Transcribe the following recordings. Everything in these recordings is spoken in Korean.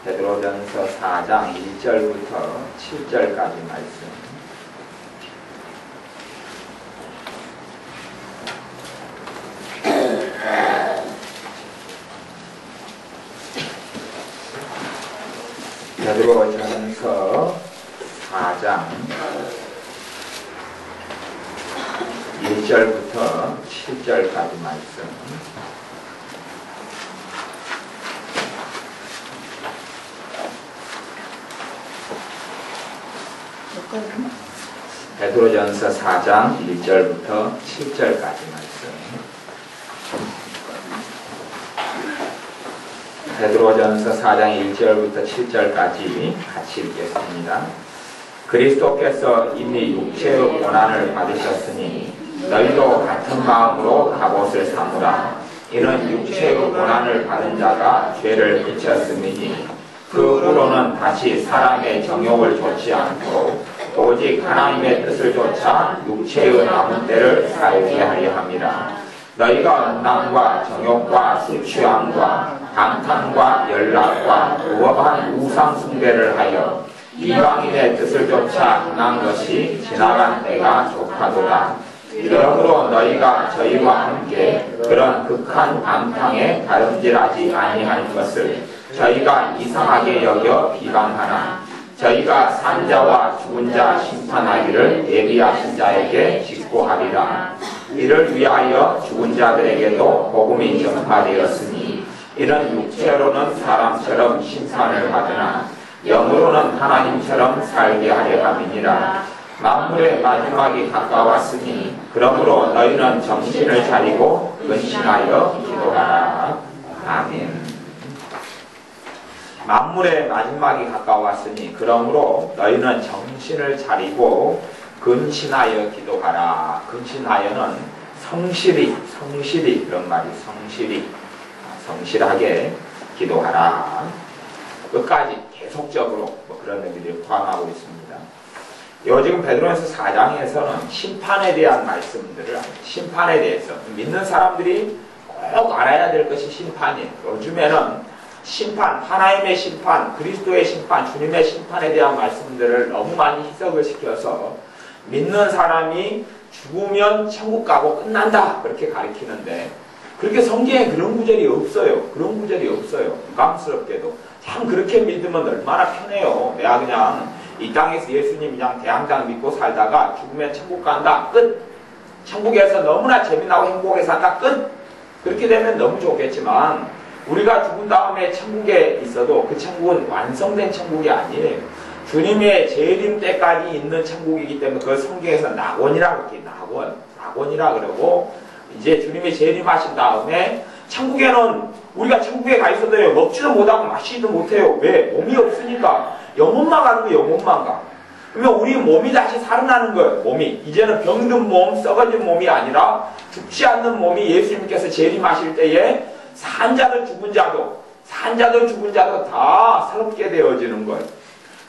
베드로전서 4장 1절부터 7절까지 말씀. 베드로전서 4장 1절부터 7절까지 말씀. 베드로전서 4장 1절부터 7절까지 말씀. 베드로전서 4장 1절부터 7절까지 같이 읽겠습니다. 그리스도께서 이미 육체의 고난을 받으셨으니 너희도 같은 마음으로 갑옷을 삼으라. 이는 육체의 고난을 받은 자가 죄를 그쳤음이니 그 후로는 다시 사람의 정욕을 좇지 않고 오직 하나님의 뜻을 좇아 육체의 남은 때를 살게 하려 함이라. 너희가 음란과 정욕과 술 취함과 방탕과 연락과 무법한 우상 숭배를 하여 이방인의 뜻을 좇아 행한 것이 지나간 때가 족하도다. 그러므로 너희가 저희와 함께 그런 극한 방탕에 다름질하지 아니할 것을 저희가 이상하게 여겨 비방하나 저희가 산자와 죽은 자 심판하기를 예비하신 자에게 직고하리라. 이를 위하여 죽은 자들에게도 복음이 전파되었으니 이는 육체로는 사람처럼 심판을 받으나 영으로는 하나님처럼 살게 하려 함이니라. 만물의 마지막이 가까웠으니 그러므로 너희는 정신을 차리고 근신하여 기도하라. 아멘. 만물의 마지막이 가까웠으니 그러므로 너희는 정신을 차리고 근신하여 기도하라. 근신하여는 성실히 그런 말이 성실하게 기도하라. 끝까지 계속적으로 그런 의미를 포함하고 있습니다. 지금 베드로전서 4장에서는 심판에 대한 말씀들을 심판에 대해서 믿는 사람들이 꼭 알아야 될 것이 심판이에요. 요즘에는 심판, 하나님의 심판, 그리스도의 심판, 주님의 심판에 대한 말씀들을 너무 많이 희석을 시켜서 믿는 사람이 죽으면 천국 가고 끝난다 그렇게 가르치는데 그렇게 성경에 그런 구절이 없어요. 그런 구절이 없어요. 감스럽게도 참 그렇게 믿으면 얼마나 편해요. 내가 그냥 이 땅에서 예수님 그냥 대항당 믿고 살다가 죽으면 천국 간다 끝. 천국에서 너무나 재미나고 행복하게 산다 끝. 그렇게 되면 너무 좋겠지만 우리가 죽은 다음에 천국에 있어도 그 천국은 완성된 천국이 아니에요. 주님의 재림 때까지 있는 천국이기 때문에 그걸 성경에서 낙원이라고 그렇게 낙원이라 그러고 이제 주님의 재림하신 다음에 천국에는 우리가 천국에 가 있어도요 먹지도 못하고 마시지도 못해요. 왜? 몸이 없으니까. 영혼만 가는 거예요. 영혼만 가. 그러면 우리 몸이 다시 살아나는 거예요. 몸이. 이제는 병든 몸, 썩어진 몸이 아니라 죽지 않는 몸이 예수님께서 재림하실 때에 산자도 죽은 자도 다 새롭게 되어지는 거예요.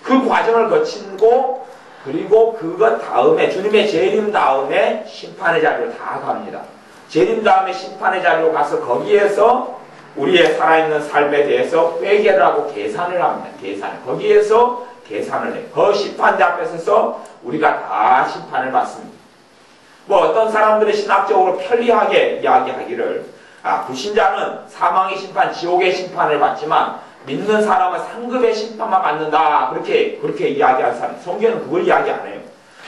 그 과정을 거치고 그리고 그것 다음에 주님의 재림 다음에 심판의 자리로 다 갑니다. 재림 다음에 심판의 자리로 가서 거기에서 우리의 살아있는 삶에 대해서 회개를 하고 계산을 합니다. 거기에서 계산을 해요. 그 심판대 앞에 서서 우리가 다 심판을 받습니다. 어떤 사람들이 신학적으로 편리하게 이야기하기를 불신자는 사망의 심판, 지옥의 심판을 받지만 믿는 사람은 상급의 심판만 받는다. 그렇게 이야기하는 사람. 성경은 그걸 이야기 안 해요.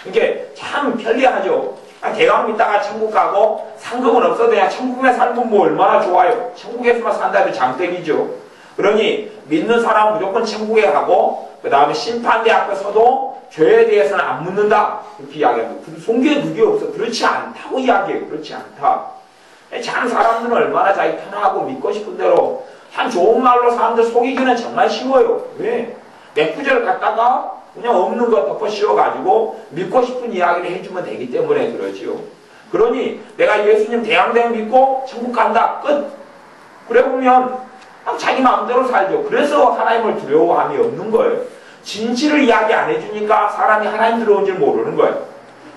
그러니까 참 편리하죠. 대강 믿다가 천국 가고 상급은 없어도 그냥 천국에 살면 뭐 얼마나 좋아요. 천국에서만 산다면 장땡이죠. 그러니 믿는 사람은 무조건 천국에 가고 그 다음에 심판대 앞에 서도 죄에 대해서는 안 묻는다. 이렇게 이야기합니다. 성경에 그게 없어. 그렇지 않다고 이야기해요. 그렇지 않다. 참 사람들은 얼마나 자기 편하고 믿고 싶은 대로 참 좋은 말로 사람들 속이기는 정말 쉬워요. 왜? 몇 구절 갖다가 그냥 없는 거 덮어 씌워가지고 믿고 싶은 이야기를 해주면 되기 때문에 그러지요. 그러니 내가 예수님 대항대항 믿고 천국 간다. 끝. 그래 보면 자기 마음대로 살죠. 그래서 하나님을 두려워함이 없는 거예요. 진실을 이야기 안 해주니까 사람이 하나님 들어온 줄 모르는 거예요.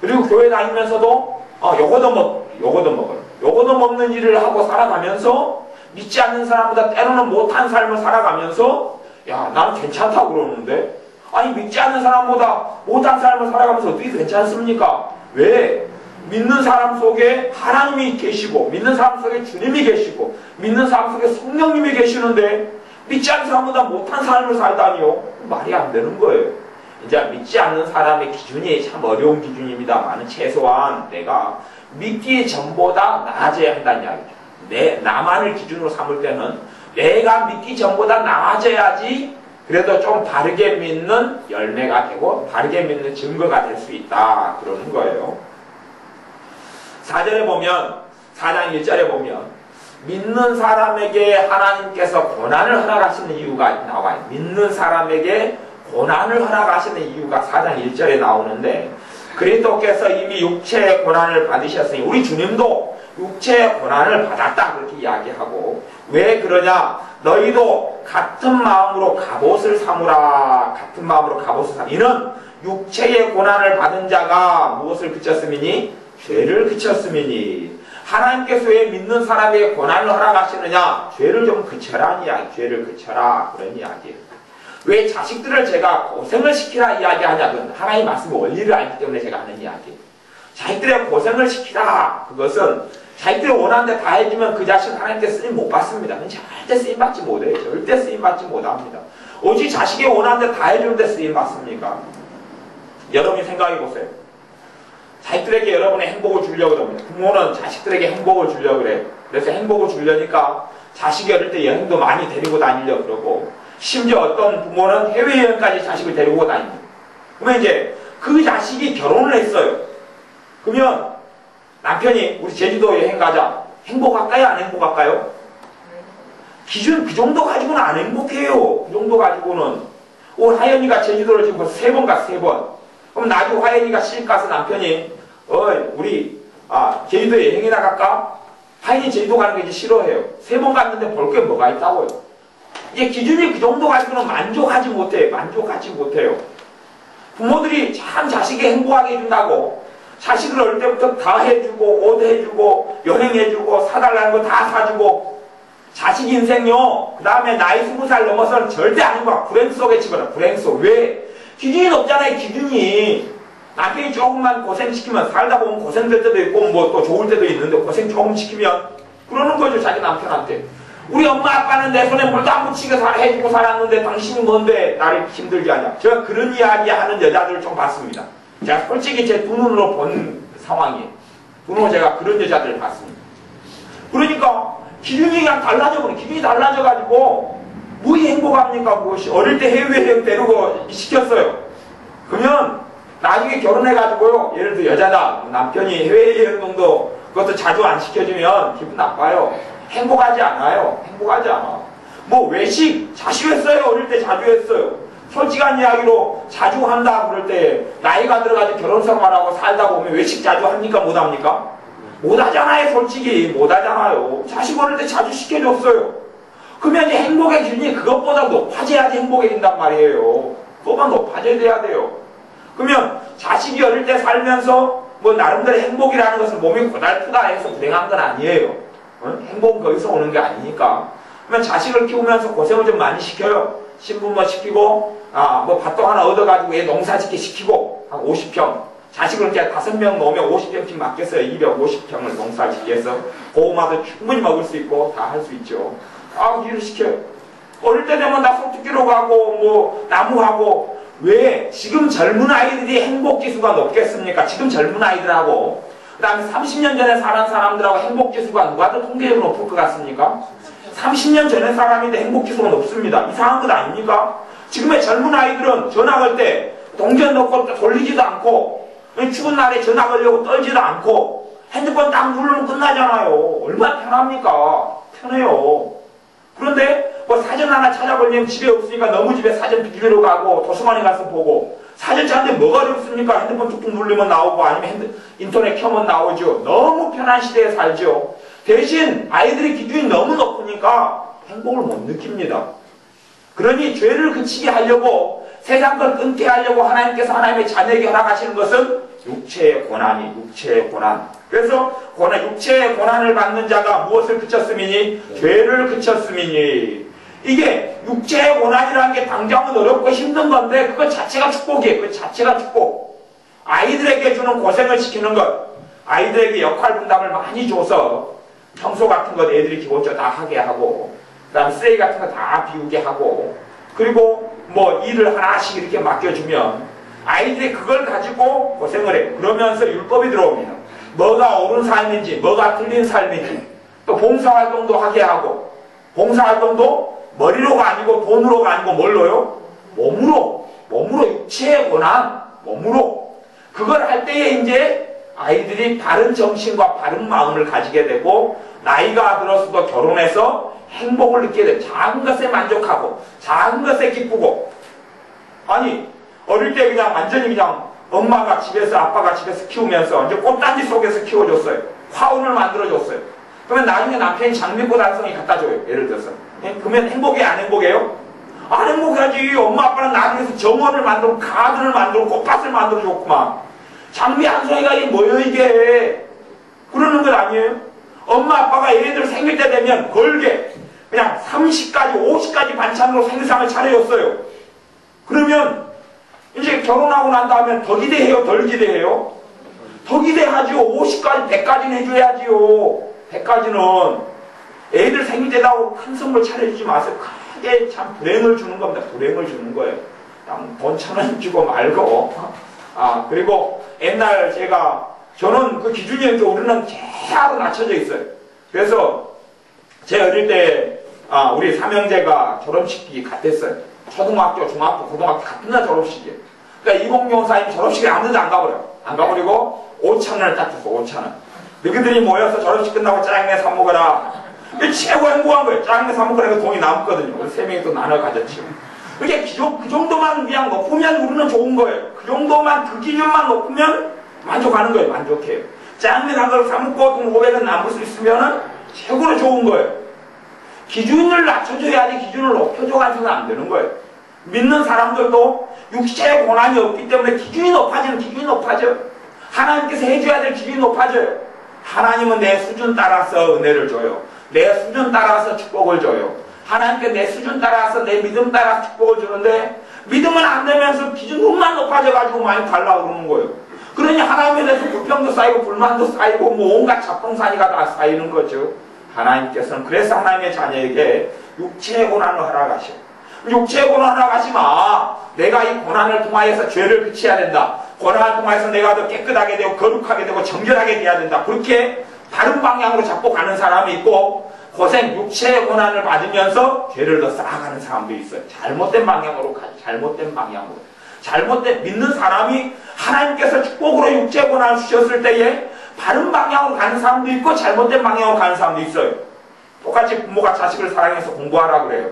그리고 교회 다니면서도 요거도 먹어요. 요거도 먹는 일을 하고 살아가면서 믿지 않는 사람보다 때로는 못한 삶을 살아가면서 야, 나는 괜찮다고 그러는데? 아니, 믿지 않는 사람보다 못한 삶을 살아가면서 어떻게 괜찮습니까? 왜? 믿는 사람 속에 하나님이 계시고, 믿는 사람 속에 주님이 계시고, 믿는 사람 속에 성령님이 계시는데, 믿지 않는 사람보다 못한 삶을 살다니요? 말이 안 되는 거예요. 이제 믿지 않는 사람의 기준이 참 어려운 기준입니다만, 최소한 내가 믿기 전보다 나아져야 한다는 이야기죠. 나만을 기준으로 삼을 때는 내가 믿기 전보다 나아져야지 그래도 좀 바르게 믿는 열매가 되고 바르게 믿는 증거가 될 수 있다. 그러는 거예요. 4절에 보면, 4장 1절에 보면 믿는 사람에게 하나님께서 고난을 허락하시는 이유가 나와요. 믿는 사람에게 고난을 허락하시는 이유가 4장 1절에 나오는데, 그리스도께서 이미 육체의 고난을 받으셨으니 우리 주님도 육체의 고난을 받았다 그렇게 이야기하고, 왜 그러냐? 너희도 같은 마음으로 갑옷을 삼으라. 같은 마음으로 갑옷을 삼으라. 이는 육체의 고난을 받은 자가 무엇을 그쳤음이니? 죄를 그쳤음이니. 하나님께서 왜 믿는 사람에게 고난을 허락하시느냐? 죄를 좀 그쳐라 이야기. 죄를 그쳐라 그런 이야기예요. 왜 자식들을 제가 고생을 시키라 이야기하냐면 하나님 말씀의 원리를 알기 때문에 제가 하는 이야기. 자식들의 고생을 시키라. 그것은 자기들이 원하는 데 다 해주면 그 자식은 하나님께 쓰임 못 받습니다. 절대 쓰임 받지 못해요. 절대 쓰임 받지 못합니다. 오직 자식이 원하는 데 다 해주는데 쓰임 받습니까? 여러분이 생각해 보세요. 자식들에게 여러분의 행복을 주려고 합니다. 부모는 자식들에게 행복을 주려고 그래요. 그래서 행복을 주려니까 자식이 어릴 때 여행도 많이 데리고 다니려고 그러고, 심지어 어떤 부모는 해외여행까지 자식을 데리고 다닙니다. 그러면 이제 그 자식이 결혼을 했어요. 그러면 남편이 우리 제주도 여행 가자. 행복할까요? 안 행복할까요? 기준 그 정도 가지고는 안 행복해요. 그 정도 가지고는. 올 하연이가 제주도를 지금 벌써 3번 갔어. 3번. 그럼 나중에 하연이가 시집 가서 남편이 우리 제주도 여행이나 갈까? 하연이 제주도 가는 거 이제 싫어해요. 3번 갔는데 볼 게 뭐가 있다고요. 이제 기준이 그 정도 가지고는 만족하지 못해요. 만족하지 못해요. 부모들이 참 자식이 행복하게 해준다고 자식을 어릴 때부터 다 해주고 옷 해주고 여행해주고 사달라는 거 다 사주고, 자식 인생요 그 다음에 나이 20살 넘어서는 절대 아닌 거야. 불행 속에 집어넣어. 불행 속. 왜? 기준이 높잖아요. 기준이. 남편이 조금만 고생시키면, 살다 보면 고생될 때도 있고 뭐 또 좋을 때도 있는데, 고생 조금 시키면 그러는 거죠. 자기 남편한테. 우리 엄마 아빠는 내 손에 물도 안 묻히게 해주고 살았는데 당신이 뭔데 나를 힘들게 하냐. 제가 그런 이야기 하는 여자들을 좀 봤습니다. 제가 솔직히 제 두 눈으로 본 상황이에요. 두 눈으로 제가 그런 여자들을 봤습니다. 그러니까 기준이 그냥 기준이 달라져가지고 뭐이 행복합니까? 무엇이. 어릴 때 해외여행 데리고 시켰어요. 그러면 나중에 결혼해가지고요, 예를 들어 여자다, 남편이 해외여행 정도 그것도 자주 안 시켜주면 기분 나빠요. 행복하지 않아요. 행복하지 않아. 뭐 외식 자주 했어요. 어릴 때 자주 했어요. 솔직한 이야기로 자주 한다 그럴 때 나이가 들어가지고 결혼생활하고 살다 보면 외식 자주 합니까? 못합니까? 못하잖아요. 솔직히 못하잖아요. 자식 어릴 때 자주 시켜줬어요. 그러면 이제 행복의 기준이 그것보다 높아져야지 행복해진단 말이에요. 그것만 높아져야 돼요. 그러면 자식이 어릴 때 살면서 뭐 나름대로 행복이라는 것은 몸이 고달프다 해서 불행한 건 아니에요. 행복은 거기서 오는 게 아니니까. 그러면 자식을 키우면서 고생을 좀 많이 시켜요. 신부모 시키고, 뭐 밭도 하나 얻어가지고 얘 농사짓게 시키고, 한 50평. 자식을 이렇게 5명 놓으면 50평씩 맡겼어요. 250평을 농사짓게 해서 고구마도 충분히 먹을 수 있고 다 할 수 있죠. 일을 시켜요. 어릴 때 되면 다 소뚜기로 가고 뭐 나무하고. 왜? 지금 젊은 아이들이 행복지수가 높겠습니까? 지금 젊은 아이들하고 그 다음에 30년 전에 살은 사람들하고 행복지수가 누가 더 통계적으로 높을 것 같습니까? 30년 전에 사람인데 행복지수가 높습니다. 이상한 것 아닙니까? 지금의 젊은 아이들은 전화 걸 때 동전 넣고 돌리지도 않고, 추운 날에 전화 걸려고 떨지도 않고 핸드폰 딱 누르면 끝나잖아요. 얼마나 편합니까? 편해요. 그런데 뭐 사전 하나 찾아보려면 집에 없으니까 너무 집에 사전 빌리러 가고 도서관에 가서 보고, 사전 찾는데 뭐가 어렵습니까? 핸드폰 툭툭 누르면 나오고 아니면 인터넷 켜면 나오죠. 너무 편한 시대에 살죠. 대신 아이들의 기준이 너무 높으니까 행복을 못 느낍니다. 그러니 죄를 그치게 하려고, 세상 걸 끊게 하려고 하나님께서 하나님의 자녀에게 허락하시는 것은 육체의 고난이, 육체의 고난. 그래서 육체의 고난을 받는 자가 무엇을 그쳤음이니? 죄를 그쳤음이니. 이게 육체의 고난이라는 게 당장은 어렵고 힘든 건데 그것 자체가 축복이에요. 그 자체가 축복. 아이들에게 주는 고생을 시키는 것, 아이들에게 역할 분담을 많이 줘서 청소 같은 것 애들이 기본적으로 다 하게 하고, 그 다음에 쓰레기 같은 거 다 비우게 하고, 그리고 뭐 일을 하나씩 이렇게 맡겨주면 아이들이 그걸 가지고 고생을 해요. 그러면서 율법이 들어옵니다. 뭐가 옳은 삶인지, 뭐가 틀린 삶인지, 또 봉사활동도 하게 하고, 봉사활동도 머리로가 아니고 돈으로가 아니고 뭘로요? 몸으로 육체의 고난, 몸으로. 그걸 할 때에 이제 아이들이 바른 정신과 바른 마음을 가지게 되고, 나이가 들어서도 결혼해서 행복을 느끼게 돼요. 작은 것에 만족하고, 작은 것에 기쁘고. 아니, 어릴 때 그냥 완전히 그냥 엄마가 집에서, 아빠가 집에서 키우면서 이제 꽃단지 속에서 키워줬어요. 화운을 만들어줬어요. 그러면 나중에 남편이 장미꽃 한 송이 갖다 줘요. 예를 들어서. 그러면 행복해, 안 행복해요? 안 행복하지. 엄마 아빠는 나중에서 정원을 만들고 가든을 만들고 꽃밭을 만들어줬구만. 장미 한 송이가 이게 뭐예요 이게? 그러는 것 아니에요? 엄마 아빠가 애들 생길 때 되면 걸게 그냥 30가지 50가지 반찬으로 생일상을 차려줬어요. 그러면 이제 결혼하고 난 다음에 더 기대해요? 덜 기대해요? 더 기대하죠. 50가지 100가지는 해줘야지요. 100가지는 애들 생일 때다고 큰 선물 차려주지 마세요. 크게 참 불행을 주는 겁니다. 불행을 주는 거예요. 돈 1,000원 주고 말고. 그리고 옛날 저는 그 기준이 이렇게 우리는 최하로 낮춰져 있어요. 그래서 제 어릴 때 우리 삼형제가 졸업식이 같았어요. 초등학교, 중학교, 고등학교 같은 날 졸업식이에요. 그러니까 이공교사님 졸업식에 아무데도 안 가버려. 안 가버리고 5,000원을 딱 줬어. 5,000원. 너희들이 모여서 졸업식 끝나고 짜장면 사 먹어라. 이게 최고 행복한 거예요. 짜장면 사 먹으라고 돈이 남거든요. 그래서 3명이 또 나눠 가졌죠. 이게 그 정도만 그냥 높으면 우리는 좋은 거예요. 그 정도만, 그 기준만 높으면 만족하는 거예요. 만족해요. 짜장면 한 그릇 사 먹고 돈 500원 남을 수 있으면 최고로 좋은 거예요. 기준을 낮춰줘야지 기준을 높여줘가지고는 안 되는 거예요. 믿는 사람들도 육체의 고난이 없기 때문에 기준이 높아져. 하나님께서 해줘야 될 기준이 높아져요. 하나님은 내 수준 따라서 은혜를 줘요. 내 수준 따라서 축복을 줘요. 하나님께 내 수준 따라서 내 믿음 따라 축복을 주는데 믿음은 안 되면서 기준만 높아져가지고 많이 달라고 그러는 거예요. 그러니 하나님에 대해서 불평도 쌓이고 불만도 쌓이고 뭐 온갖 잡동사니가 다 쌓이는 거죠. 하나님께서는 그래서 하나님의 자녀에게 육체의 고난을 허락하셔. 육체의 고난을 허락하지 마. 내가 이 고난을 통하여서 죄를 그치어야 된다. 고난을 통하여서 내가 더 깨끗하게 되고 거룩하게 되고 정결하게 돼야 된다. 그렇게 다른 방향으로 잡고 가는 사람이 있고 육체의 고난을 받으면서 죄를 더 쌓아가는 사람도 있어요. 잘못된 방향으로 가죠. 잘못된 믿는 사람이 하나님께서 축복으로 육체의 고난을 주셨을 때에 바른 방향으로 가는 사람도 있고 잘못된 방향으로 가는 사람도 있어요. 똑같이 부모가 자식을 사랑해서 공부하라 그래요.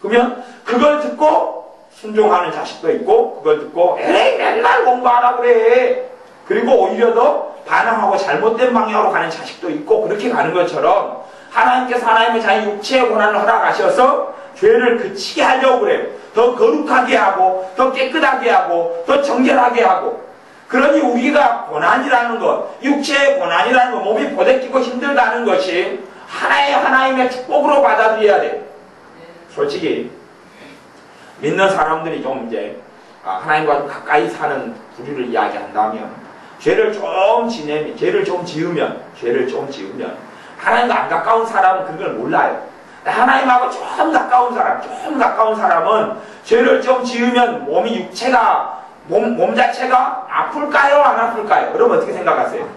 그러면 그걸 듣고 순종하는 자식도 있고 그걸 듣고 에이 맨날 공부하라 그래. 그리고 오히려 더 반항하고 잘못된 방향으로 가는 자식도 있고 그렇게 가는 것처럼 하나님께서 하나님의 자기 육체의 고난을 허락하셔서 죄를 그치게 하려고 그래요. 더 거룩하게 하고 더 깨끗하게 하고 더 정결하게 하고. 그러니 우리가 고난이라는 것, 육체의 고난이라는 것, 몸이 보대끼고 힘들다는 것이 하나님의 축복으로 받아들여야 돼요. 솔직히 믿는 사람들이 좀 이제 하나님과 좀 가까이 사는 부류를 이야기한다면 죄를 좀 지으면 하나님과 안 가까운 사람은 그걸 몰라요. 하나님하고 좀 가까운 사람은 죄를 좀 지으면 몸 자체가 아플까요? 안 아플까요? 여러분 어떻게 생각하세요?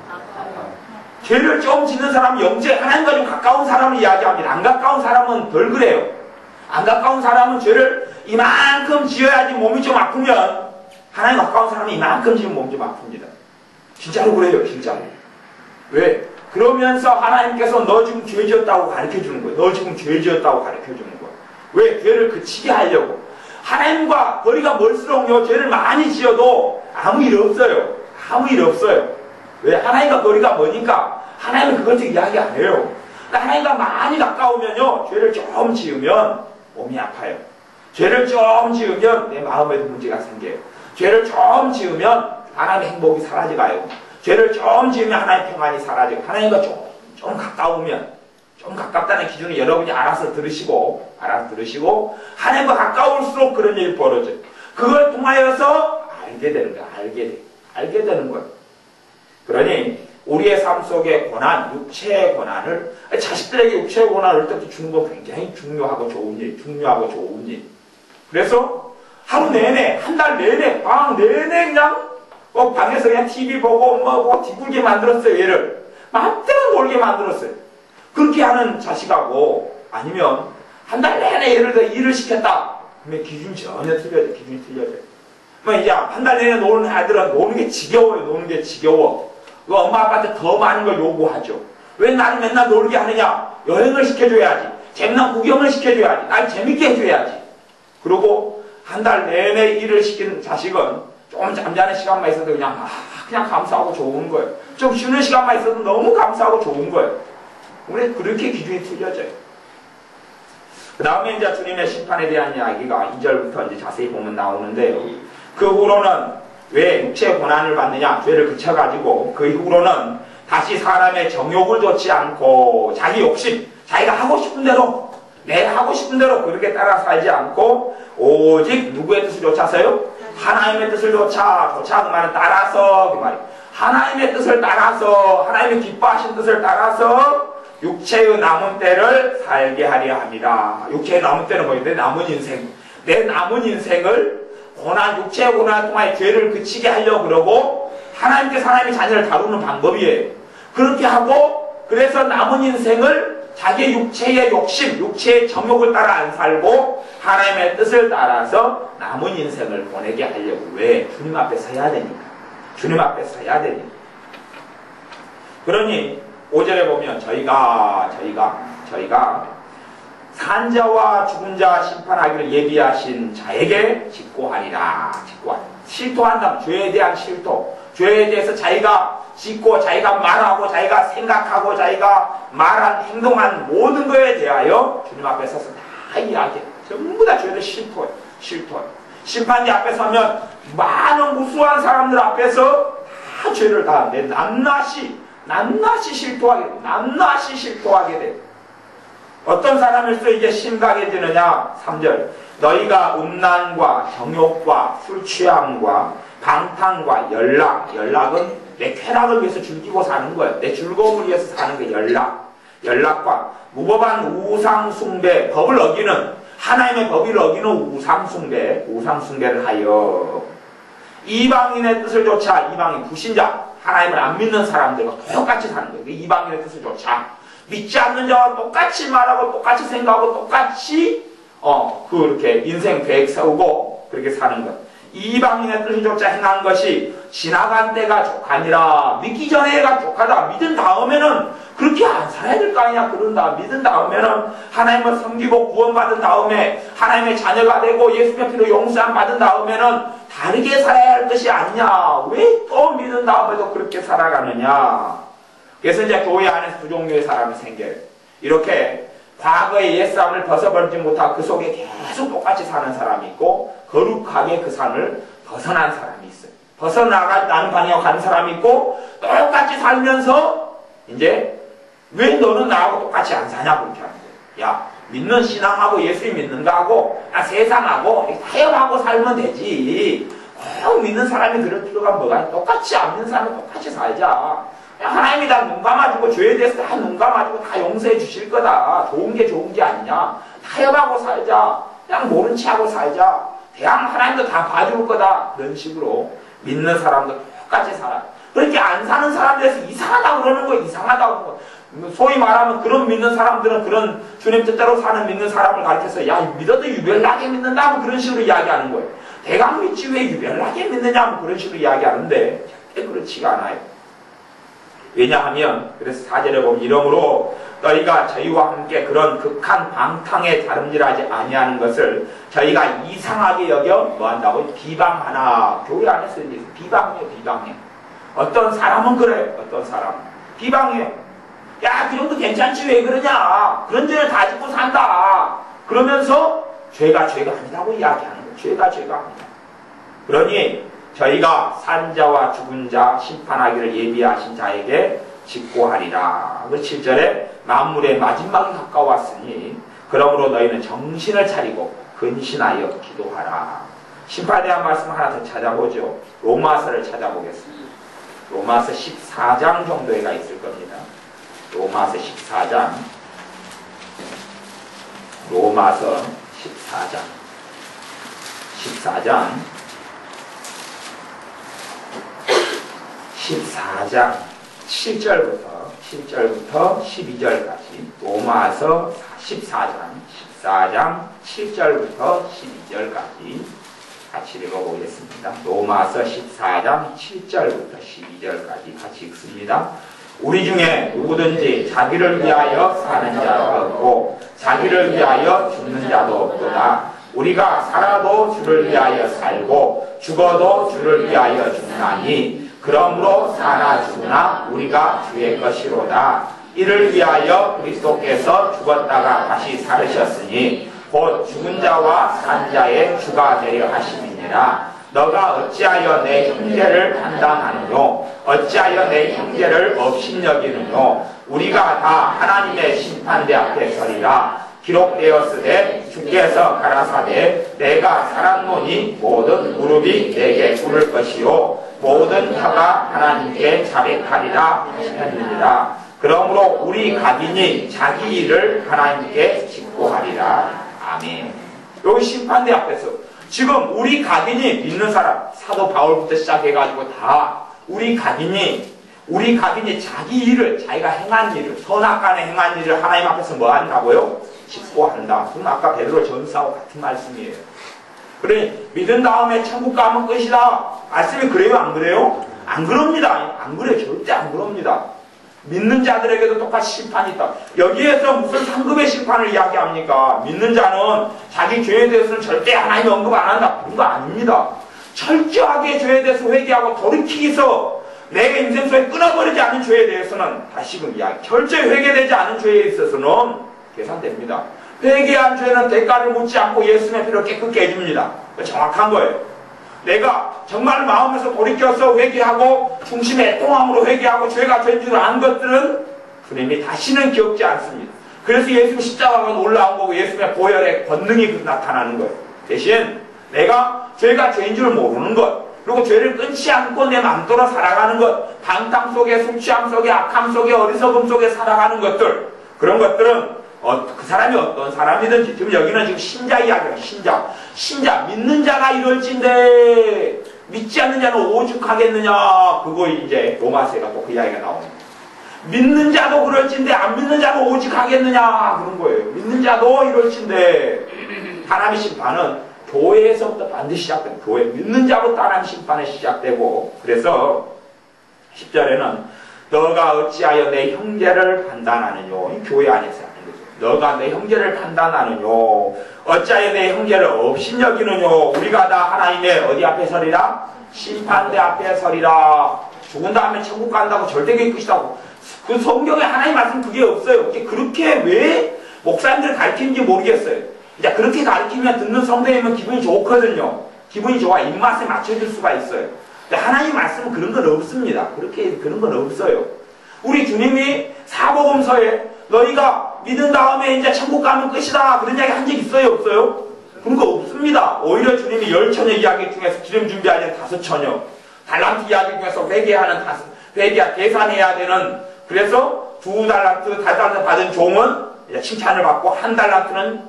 죄를 좀 짓는 사람은 하나님과 좀 가까운 사람을 이야기합니다. 안 가까운 사람은 덜 그래요. 안 가까운 사람은 죄를 이만큼 지어야지 몸이 좀 아프면 하나님 가까운 사람은 이만큼 지으면 몸이 좀 아픕니다. 진짜로 그래요. 진짜로. 왜? 그러면서 하나님께서 너 지금 죄 지었다고 가르쳐주는 거예요. 왜? 죄를 그치게 하려고. 하나님과 거리가 멀수록요 죄를 많이 지어도 아무 일 없어요. 왜? 하나님과 거리가 머니까 하나님은 그걸 이야기 안 해요. 하나님과 많이 가까우면요 죄를 좀 지으면 몸이 아파요. 죄를 좀 지으면 내 마음에도 문제가 생겨요. 죄를 좀 지으면 하나님의 행복이 사라져가요. 죄를 좀 지으면 하나님의 평안이 사라지고 하나님과 좀 가까우면 좀 가깝다는 기준을 여러분이 알아서 들으시고 알아들으시고 하나님과 가까울수록 그런 일이 벌어져요. 그걸 통하여서 알게 되는 거예요. 알게 되는 거예요. 그러니 우리의 삶 속의 고난, 육체의 고난을 자식들에게 육체의 고난을 때도 주는 건 굉장히 중요하고 좋은 일. 그래서 하루 내내, 한 달 내내, 방 내내 그냥 방에서 그냥 TV 보고 뭐 뒤굴게 만들었어요. 얘를 마음대로 놀게 만들었어요. 그렇게 하는 자식하고 아니면 한 달 내내 예를 들어 일을 시켰다. 그러면 기준이 전혀 틀려져요. 뭐 이제 한 달 내내 노는 아들은 노는 게 지겨워. 그 엄마 아빠한테 더 많은 걸 요구하죠. 왜 나를 맨날 놀게 하느냐? 여행을 시켜줘야지. 재미난 구경을 시켜줘야지. 날 재밌게 해줘야지. 그리고 한 달 내내 일을 시킨 자식은 조금 잠자는 시간만 있어도 그냥 감사하고 좋은 거예요. 좀 쉬는 시간만 있어도 너무 감사하고 좋은 거예요. 우리 그렇게 기준이 틀려져요. 그 다음에 이제 주님의 심판에 대한 이야기가 2절부터 이제 자세히 보면 나오는데요. 그 후로는 왜 육체의 고난을 받느냐? 죄를 그쳐가지고 그 후로는 다시 사람의 정욕을 좇지 않고 자기 욕심, 자기가 하고 싶은 대로 내가 하고 싶은 대로 그렇게 따라 살지 않고 오직 누구의 뜻을 좇아서요? 하나님의 뜻을 좇아 그 말은 따라서 그 말이에요. 하나님의 뜻을 따라서 하나님의 기뻐하신 뜻을 따라서 육체의 남은 때를 살게 하려 합니다. 육체의 남은 때는 뭐예요? 내 남은 인생을 육체의 고난을 통하여 죄를 그치게 하려고 그러고 하나님께서 하나님의 자녀를 다루는 방법이에요. 그렇게 하고 그래서 남은 인생을 자기의 육체의 욕심, 육체의 정욕을 따라 안 살고 하나님의 뜻을 따라서 남은 인생을 보내게 하려고. 왜? 주님 앞에 서야 되니까. 그러니 5절에 보면 저희가 산자와 죽은 자 심판하기를 예비하신 자에게 직고하리라. 실토한다면 죄에 대한 실토. 죄에 대해서 자기가 짓고 자기가 말하고 자기가 생각하고 자기가 말한 행동한 모든 것에 대하여 주님 앞에 서서 다 이야기해. 전부 다 죄를 실토해. 심판대 앞에 서면 많은 무수한 사람들 앞에서 다 죄를 다 낱낱이 실토하게 돼. 어떤 사람일수록 이게 심각해지느냐? 3절. 너희가 음란과 정욕과 술 취함과 방탕과 연락은 내 쾌락을 위해서 즐기고 사는 거예요. 내 즐거움을 위해서 사는 게 연락과 무법한 우상숭배, 하나님의 법을 어기는 우상숭배를 하여 이방인의 뜻을 좇아. 이방인 부신자, 하나님을 안 믿는 사람들과 똑같이 사는 거예요. 이방인의 뜻을 좇아. 믿지 않는 자와 똑같이 말하고 똑같이 생각하고 똑같이 그렇게 인생 계획 세우고 그렇게 사는 것. 이방인의 뜻을 좇아 행한 것이 지나간 때가 족하니라. 믿기 전에가 족하다. 믿은 다음에는 그렇게 안 살아야 될 거 아니냐. 믿은 다음에는 하나님을 섬기고 구원받은 다음에 하나님의 자녀가 되고 예수님의 피로 용서함 받은 다음에는 다르게 살아야 할 것이 아니냐. 왜 또 믿은 다음에도 그렇게 살아가느냐. 그래서 이제 교회 안에서 두 종류의 사람이 생겨요. 이렇게 과거의 옛사람을 벗어버리지 못하고 그 속에 계속 똑같이 사는 사람이 있고 거룩하게 그 삶을 벗어난 사람이 있어요. 벗어나가는 방향으로 가는 사람이 있고 똑같이 살면서 이제 왜 너는 나하고 똑같이 안 사냐 그렇게 하는 거예요. 야, 믿는 신앙하고 예수님 믿는 거하고 세상하고 타협하고 살면 되지. 꼭 믿는 사람이 그럴 필요가 뭐가 똑같이 안 믿는 사람은 똑같이 살자. 하나님이 다 눈 감아주고 죄에 대해서 다 눈 감아주고 다 용서해 주실 거다. 좋은 게 아니냐. 타협하고 살자. 그냥 모른 체 하고 살자. 하나님도 다 봐줄 거다. 그런 식으로 믿는 사람도 똑같이 살아. 그렇게 안 사는 사람들에서 이상하다고 그러는 거예요. 소위 말하면 그런 믿는 사람들은 그런 주님 뜻대로 사는 믿는 사람을 가르쳐서 야, 믿어도 유별나게 믿는다. 뭐 그런 식으로 이야기하는 거예요. 대강 믿지 왜 유별나게 믿느냐. 뭐 그런 식으로 이야기하는데 절대 그렇지가 않아요. 왜냐하면 그래서 4절에 보면 이러므로 너희가 저희와 함께 그런 극한 방탕에 다름질하지 아니하는 것을 저희가 이상하게 여겨 뭐한다고? 비방하나. 교회 안에서 비방해. 어떤 사람은 그래. 어떤 사람은 비방해. 야, 그 정도 괜찮지 왜 그러냐. 그런 죄를 다 짓고 산다. 그러면서 죄가 아니라고 이야기하는 거예요. 죄가 아니다. 그러니 저희가 산자와 죽은 자 심판하기를 예비하신 자에게 직고하리라. 그 7절에 만물의 마지막이 가까웠으니 그러므로 너희는 정신을 차리고 근신하여 기도하라. 심판에 대한 말씀 하나 더 찾아보죠. 로마서를 찾아보겠습니다. 로마서 14장 정도에가 있을 겁니다. 로마서 14장. 로마서 14장 7절부터 12절까지 로마서 14장 7절부터 12절까지 같이 읽어보겠습니다. 로마서 14장 7절부터 12절까지 같이 읽습니다. 우리 중에 누구든지 자기를 위하여 사는 자가 없고 자기를 위하여 죽는 자도 없도다. 우리가 살아도 주를 위하여 살고 죽어도 주를 위하여 죽나니 그러므로 사나 죽으나 우리가 주의 것이로다. 이를 위하여 그리스도께서 죽었다가 다시 살으셨으니 곧 죽은 자와 산 자의 주가 되려 하심이니라. 너가 어찌하여 내 형제를 판단하느뇨? 어찌하여 내 형제를 업신여기느뇨? 우리가 다 하나님의 심판대 앞에 서리라. 기록되었으되 주께서 가라사대 내가 살았노니 모든 무릎이 내게 꿇을 것이요 모든 혀가 하나님께 자백하리라 하셨느니라. 그러므로 우리 각인이 자기 일을 하나님께 직고하리라. 아멘. 여기 심판대 앞에서 지금 우리 각인이 믿는 사람, 사도 바울부터 시작해가지고 다 우리 각인이 자기 일을, 자기가 행한 일을, 선악간에 행한 일을 하나님 앞에서 뭐 한다고요? 직고한다. 그럼 아까 베드로 전서하고 같은 말씀이에요. 그러니 믿은 다음에 천국 가면 끝이다. 말씀이 그래요? 안 그래요? 안 그럽니다. 안 그래요. 절대 안 그럽니다. 믿는 자들에게도 똑같이 심판이 있다. 여기에서 무슨 상급의 심판을 이야기합니까? 믿는 자는 자기 죄에 대해서는 절대 하나님 언급 안 한다. 그런 거 아닙니다. 철저하게 죄에 대해서 회개하고 돌이키서 내 인생 속에 끊어버리지 않은 죄에 대해서는 다시금 이야기. 철저히 회개되지 않은 죄에 있어서는 계산됩니다. 회개한 죄는 대가를 묻지 않고 예수님의 피로 깨끗게 해줍니다. 정확한 거예요. 내가 정말 마음에서 돌이켜서 회개하고 중심의 애통함으로 회개하고 죄가 된 줄 아는 것들은 주님이 다시는 기억지 않습니다. 그래서 예수님 십자가가 올라온 거고 예수님의 보혈의 권능이 나타나는 거예요. 대신 내가 죄가 죄인 줄 모르는 것, 그리고 죄를 끊지 않고 내 맘대로 살아가는 것, 방탕 속에, 술 취함 속에, 악함 속에, 어리석음 속에 살아가는 것들, 그런 것들은 그 사람이 어떤 사람이든지, 지금 여기는 지금 신자 이야기예요. 신자 믿는 자가 이럴진데 믿지 않는 자는 오죽하겠느냐. 그거 이제 로마서에가 또 그 이야기가 나옵니다. 믿는 자도 그럴진데 안 믿는 자도 오죽하겠느냐 그런 거예요. 믿는 자도 이럴진데 하나님의 심판은 교회에서부터 반드시 시작됩니다. 교회 믿는 자부터 하나님의 심판이 시작되고, 그래서 10절에는 너가 어찌하여 내 형제를 판단하느뇨. 이 교회 안에서 너가 내 형제를 판단하느뇨. 어찌하여 내 형제를 업신여기느뇨. 우리가 다 하나님의 어디 앞에 서리라? 심판대 앞에 서리라. 죽은 다음에 천국 간다고 절대 그게 끝이라고. 그 성경에 하나님 말씀 그게 없어요. 그렇게 왜 목사님들 가르치는지 모르겠어요. 이제 그렇게 가르치면 듣는 성도님은 기분이 좋거든요. 기분이 좋아. 입맛에 맞춰줄 수가 있어요. 근데 하나님 말씀은 그런 건 없습니다. 그런 건 없어요. 우리 주님이 사복음서에 너희가 믿은 다음에 이제 천국 가면 끝이다 그런 이야기 한 적 있어요? 없어요? 그런 거 없습니다. 오히려 주님이 10처녀 이야기 중에서 기름 준비하는 5처녀, 달란트 이야기 중에서 회개하는 계산해야 되는, 그래서 2달란트 받은 종은 이제 칭찬을 받고 1달란트는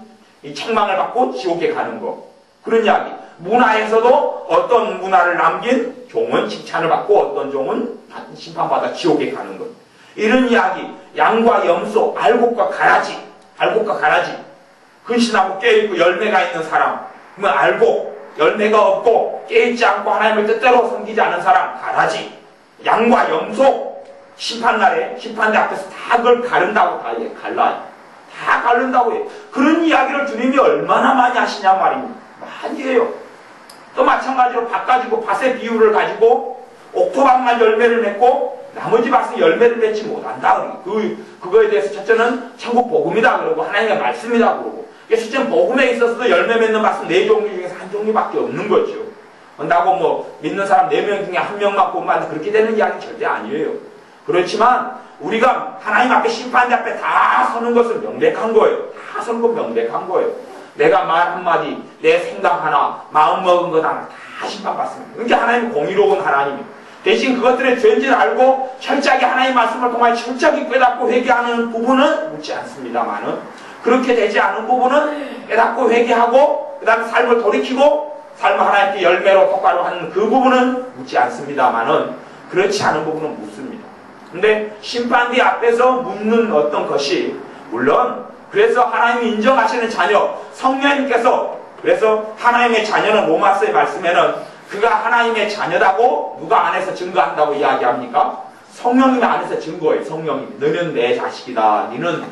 이 책망을 받고 지옥에 가는 거. 그런 이야기. 문화에서도 어떤 문화를 남긴 종은 칭찬을 받고 어떤 종은 심판받아 지옥에 가는 것. 이런 이야기. 양과 염소, 알곡과 가라지. 근신하고 깨있고 열매가 있는 사람. 그러면 알곡, 열매가 없고 깨있지 않고 하나님을 뜻대로 섬기지 않은 사람, 가라지. 양과 염소, 심판날에, 심판대 앞에서 다 그걸 가른다고 다 갈라요. 다 가른다고 해요. 그런 이야기를 주님이 얼마나 많이 하시냐 말입니다. 많이 해요. 또 마찬가지로 밭 가지고 밭의 비유를 가지고 옥토밭만 열매를 맺고 나머지 밭은 열매를 맺지 못한다. 그거에 대해서 첫째는 천국 복음이다 그러고 하나님의 말씀이다 그러고, 첫째는 복음에 있어서도 열매 맺는 밭은 4종류 중에서 1종류밖에 없는 거죠. 그런다고 믿는 사람 4명 중에 1명만 구원받는다 그렇게 되는 이야기는 절대 아니에요. 그렇지만 우리가 하나님 앞에 심판대 앞에 다 서는 것은 명백한 거예요. 다 서는 건 명백한 거예요. 내가 말 한마디, 내 생각 하나, 마음먹은 것 하나 다 심판받습니다. 그러니까 하나님은 공의로운 하나님이에요. 대신 그것들의 죄인지를 알고 철저하게 하나님 말씀을 통해 철저하게 깨닫고 회개하는 부분은 묻지 않습니다만은, 그렇게 되지 않은 부분은 깨닫고 회개하고 그 다음에 삶을 돌이키고 삶을 하나님께 열매로 똑바로 하는 그 부분은 묻지 않습니다만은, 그렇지 않은 부분은 묻습니다. 근데 심판대 앞에서 묻는 어떤 것이, 물론 그래서 하나님이 인정하시는 자녀, 성령님께서, 그래서 하나님의 자녀는 로마서의 말씀에는 그가 하나님의 자녀다고 누가 안에서 증거한다고 이야기합니까? 성령님이 안에서 증거해요. 성령님, 너는 내 자식이다, 너는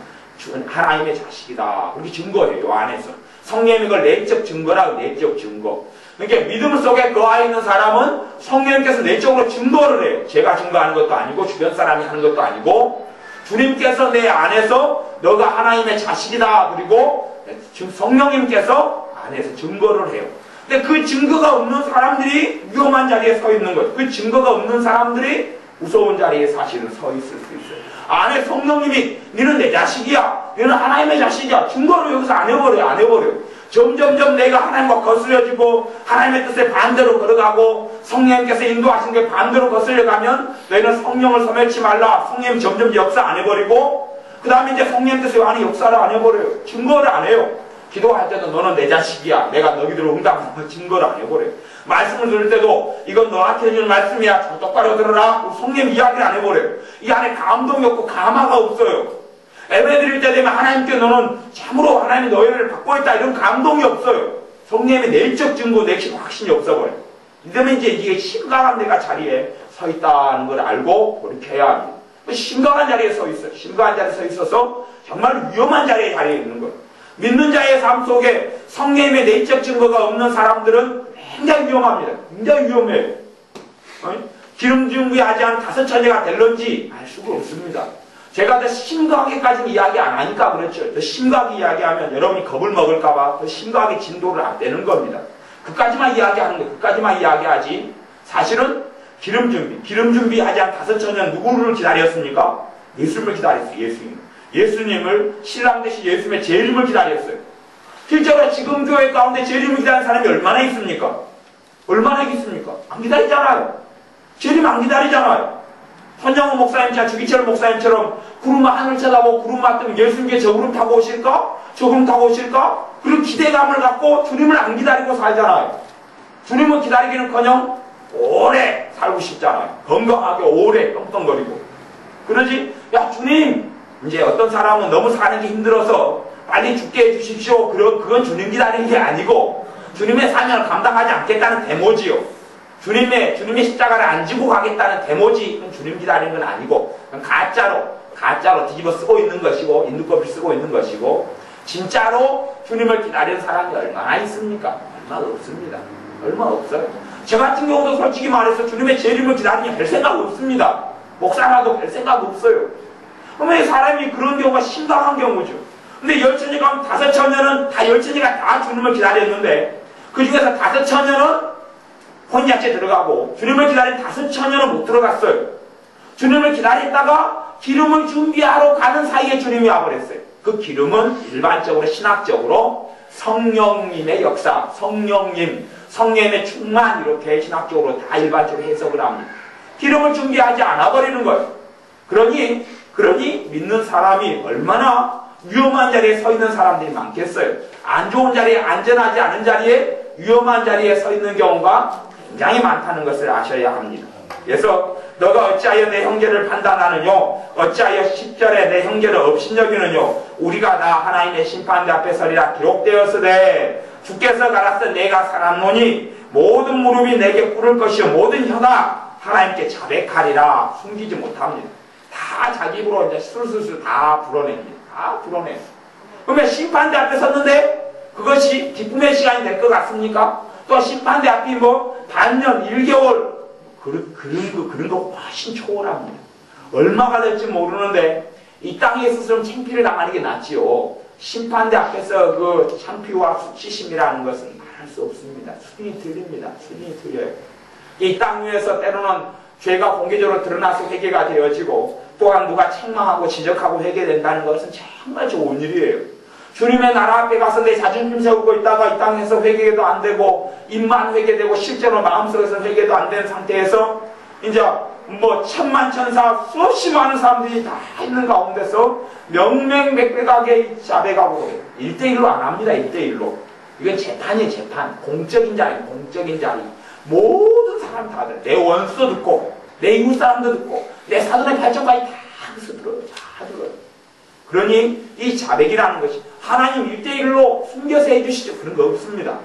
하나님의 자식이다, 그렇게 증거해요. 요 안에서 성령님이 그걸 내적 증거라고. 내적 증거. 그러니까 믿음 속에 거하여 있는 사람은 성령님께서 내적으로 증거를 해요. 제가 증거하는 것도 아니고 주변 사람이 하는 것도 아니고 주님께서 내 안에서 너가 하나님의 자식이다, 그리고 성령님께서 안에서 증거를 해요. 근데 그 증거가 없는 사람들이 위험한 자리에 서 있는 거예요. 그 증거가 없는 사람들이 무서운 자리에 사실은 서 있을 수 있어요. 안에 성령님이 너는 내 자식이야, 너는 하나님의 자식이야, 증거를 여기서 안 해버려요. 점점점 내가 하나님과 거슬려지고 하나님의 뜻에 반대로 걸어가고 성령님께서 인도하신 게 반대로 거슬려가면 너희는 성령을 소멸치 말라. 성령님 점점 역사 안 해버리고 그 다음에 이제 성령 뜻에 안에 역사를 안 해버려요. 증거를 안 해요. 기도할 때도 너는 내 자식이야, 내가 너희들을 응답하는 증거를 안 해버려요. 말씀을 들을 때도 이건 너한테 해주는 말씀이야, 똑바로 들어라, 성령 이야기를 안 해버려요. 이 안에 감동이 없고 감화가 없어요. 예배 드릴 때 되면 하나님께 너는 참으로 하나님이 너희를 받고 있다, 이런 감동이 없어요. 성령의 내적 증거, 내적 확신이 없어버려요. 이러면 이제 이게 심각한 내가 자리에 서 있다는 걸 알고 돌이켜야 합니다. 심각한 자리에 서 있어요. 심각한 자리에 서 있어서 정말 위험한 자리에 있는 거예요. 믿는 자의 삶 속에 성령의 내적 증거가 없는 사람들은 굉장히 위험합니다. 굉장히 위험해요. 기름 준비하지 않은 다섯 처녀가 될런지 알 수가 없습니다. 제가 더 심각하게까지는 이야기 안 하니까 그렇죠. 더 심각하게 이야기하면 여러분이 겁을 먹을까봐 더 심각하게 진도를 안 떼는 겁니다. 그까지만 이야기하는 거예요. 그까지만 이야기하지. 사실은 기름 준비하지 않은 다섯 처녀는 누구를 기다렸습니까? 예수님을 기다렸어요. 예수님을 신랑 되신 예수님의 재림을 기다렸어요. 실제로 지금 교회 가운데 재림을 기다리는 사람이 얼마나 있습니까? 얼마나 있습니까? 안 기다리잖아요. 재림 안 기다리잖아요. 손정호 목사님처럼, 주기철 목사님처럼 구름 하늘 쳐다보고 구름 맞으면 예수님께 저 구름 타고 오실까? 저 구름 타고 오실까? 그런 기대감을 갖고 주님을 안 기다리고 살잖아요. 주님을 기다리기는커녕 오래 살고 싶잖아요. 건강하게 오래 떵떵거리고. 그러지, 야 주님, 이제 어떤 사람은 너무 사는 게 힘들어서 빨리 죽게 해주십시오. 그건 주님 기다리는 게 아니고 주님의 사명을 감당하지 않겠다는 데모지요. 주님의 십자가를 안 지고 가겠다는 데모지. 그건 주님 기다리는 건 아니고 그건 가짜로 뒤집어 쓰고 있는 것이고 인두껍을 쓰고 있는 것이고, 진짜로 주님을 기다리는 사람이 얼마나 있습니까? 얼마 없습니다. 얼마 없어요. 저 같은 경우도 솔직히 말해서 주님의 재림을 기다리니 별 생각 없습니다. 목사라도 별 생각 없어요. 그러면 사람이 그런 경우가 심각한 경우죠. 근데 열 처녀가 하면 다섯 처녀는 다 열 처녀가 다 주님을 기다렸는데 그 중에서 다섯 처녀는 혼약제 들어가고 주님을 기다린 다섯 처녀는 못 들어갔어요. 주님을 기다렸다가 기름을 준비하러 가는 사이에 주님이 와버렸어요. 그 기름은 일반적으로 신학적으로 성령님의 역사, 성령님의 충만, 이렇게 신학적으로 다 일반적으로 해석을 합니다. 기름을 준비하지 않아버리는 거예요. 그러니 믿는 사람이 얼마나 위험한 자리에 서 있는 사람들이 많겠어요. 안 좋은 자리에, 안전하지 않은 자리에, 위험한 자리에 서 있는 경우가 굉장히 많다는 것을 아셔야 합니다. 그래서 너가 어찌하여 내 형제를 판단하느뇨? 어찌하여 10절에 내 형제를 업신여기느뇨? 우리가 다 하나님의 심판대 앞에 서리라 기록되었으되 주께서 가라사 내가 살았노니 모든 무릎이 내게 꿇을 것이요 모든 혀가 하나님께 자백하리라. 숨기지 못합니다. 다 자기 입으로 이제 술술술 다 불어냅니다. 다 불어내요. 그러면 심판대 앞에 섰는데 그것이 기쁨의 시간이 될 것 같습니까? 또 심판대 앞이 뭐 반년, 1개월 그런 거 훨씬 초월합니다. 얼마가 될지 모르는데 이 땅에 있어서 창피를 당하는 게 낫지요. 심판대 앞에서 그 창피와 수치심이라는 것은 말할 수 없습니다. 수준이 틀립니다. 수준이 틀려요. 이 땅 위에서 때로는 죄가 공개적으로 드러나서 회개가 되어지고 또한 누가 책망하고 지적하고 회개된다는 것은 정말 좋은 일이에요. 주님의 나라 앞에 가서 내 자존심 세우고 있다가 이 땅에서 회개도 안 되고 입만 회개되고 실제로 마음속에서 회개도 안 되는 상태에서 이제 뭐 천만천사 수없이 많은 사람들이 다 있는 가운데서 명명백백하게 자백하고 그래요. 1대1로 안 합니다. 1대1로. 이건 재판이에요. 재판. 공적인 자리. 공적인 자리. 모든 사람 다 들어요. 내 원수도 듣고 내 이웃 사람도 듣고 내 사돈의 발전까지 다 들어요. 다 들어요. 그러니 이 자백이라는 것이 하나님 1대1로 숨겨서 해주시죠. 그런 거 없습니다.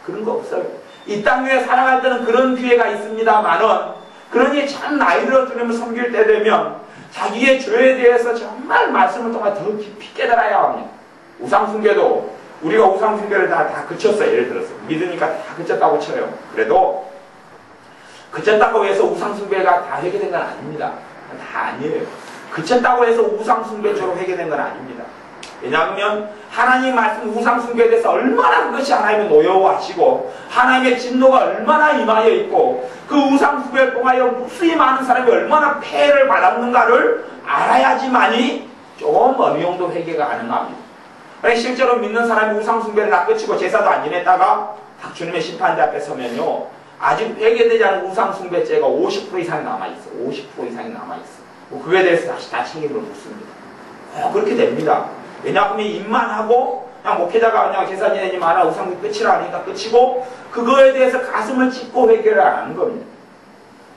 그런 거 없어요. 이 땅 위에 살아갈 때는 그런 기회가 있습니다만은 그러니 참 나이 들어 주님을 섬길 때 되면 자기의 죄에 대해서 정말 말씀을 통해 더 깊이 깨달아야 합니다. 우상숭배도 우리가 우상숭배를 다 그쳤어요. 예를 들어서 믿으니까 다 그쳤다고 쳐요. 그래도 그쳤다고 해서 우상숭배가 다 회개된 건 아닙니다. 다 아니에요. 그쳤다고 해서 우상숭배처럼 회개된 건 아닙니다. 왜냐하면 하나님 말씀 우상숭배에 대해서 얼마나 그것이 하나님의 노여워하시고 하나님의 진노가 얼마나 임하여 있고 그 우상숭배를 통하여 무수히 많은 사람이 얼마나 폐해를 받았는가를 알아야지만이 좀 어느 정도 회개가 가능합니다. 실제로 믿는 사람이 우상숭배를 다 끝이고 제사도 안 지냈다가 딱 주님의 심판대 앞에 서면요 아직 회개되지 않은 우상숭배죄가 50% 이상이 남아있어. 50% 이상이 남아있어. 그거에 대해서 다시 다 책임을 묻습니다. 그렇게 됩니다. 왜냐하면 입만 하고 그냥 목회자가 그냥 제사 지내지 마라 우상숭배 끝이라 하니까 끝이고 그거에 대해서 가슴을 찢고 회개를 안 하는 겁니다.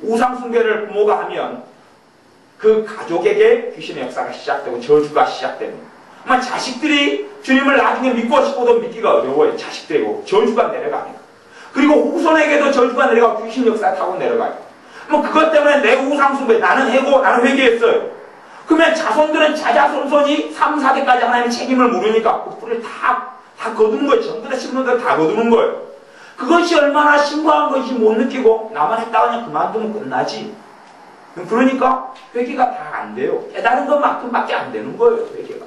우상숭배를 부모가 하면 그 가족에게 귀신의 역사가 시작되고 저주가 시작됩니다. 아마 자식들이 주님을 나중에 믿고 싶어도 믿기가 어려워요. 자식들이고 저주가 내려가니까. 그리고 후손에게도 저주가 내려가고 귀신 역사가 타고 내려가요. 뭐 그것 때문에 내 우상숭배 나는 해고 나는 회개했어요. 그러면 자손들은 자자손손이 3, 4대까지 하나님의 책임을 물으니까 그 뿔을 다 거두는 거예요. 전부 다 신분들 다 거두는 거예요. 그것이 얼마나 심각한 것인지 못 느끼고 나만 했다가 그냥 그만두면 끝나지. 그러니까 회개가 다 안 돼요. 깨달은 것만큼밖에 안 되는 거예요. 회개가.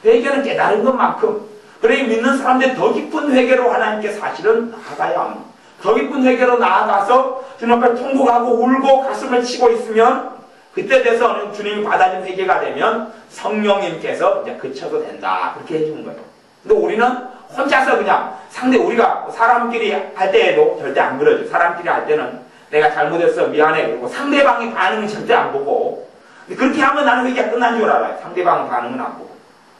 회개는 깨달은 것만큼. 그러니 믿는 사람들이 더 깊은 회개로 하나님께 사실은 나아가야 합니다. 더 깊은 회개로 나아가서 주님 앞에 통곡하고 울고 가슴을 치고 있으면 그때 돼서 주님이 받아준 회개가 되면 성령님께서 이제 그쳐도 된다. 그렇게 해주는 거예요. 근데 우리는 혼자서 그냥 우리가 사람끼리 할 때에도 절대 안 그러죠. 사람끼리 할 때는 내가 잘못했어 미안해. 그리고 상대방의 반응은 절대 안 보고 그렇게 하면 나는 회개가 끝난 줄 알아요. 상대방의 반응은 안 보고.